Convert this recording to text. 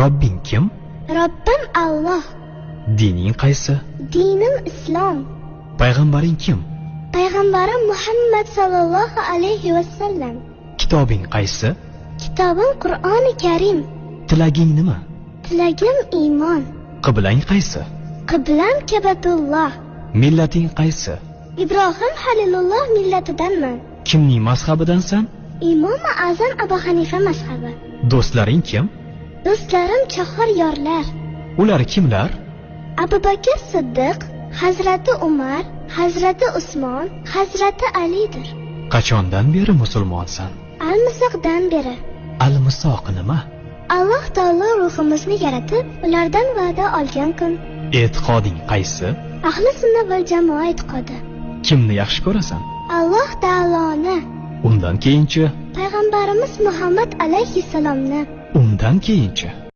Robbing kim? Robbim Alloh. Dining qaysi? Dinim Islom. Payg'ambaring kim? Payg'ambarim Muhammad sallallohu alayhi vasallam. Kitobing qaysi? Kitobim Qur'oni Karim. Tilaging nima? Tilagim iymon. Qiblang qaysi? Qiblam Kabatulloh. Millating qaysi? Ibrohim Halilulloh millatidanman. Kimning mazhabidansan? Imom Azam Abu Hanifa mazhabi. Do'stlaring kim? Do'stlarim chahor yorlar. Ular kimlar? Abu Bakr Siddiq, Hazrati Umar, Hazrati Usmon, Hazrati Alidir. Qachondan beri musulmonsan? Al-Misoqdan beri. Al-Misoq nima? Alloh taolo ruhimizni yaratib, ulardan va'da olgan kun. E'tiqoding qaysi? Ahli sunna val jamoa e'tiqodi. Kimni yaxshi ko'rasan? Alloh taoloni. Undan keyinchi? Payg'ambarimiz Muhammad alayhissalomni. Undan keyinchi?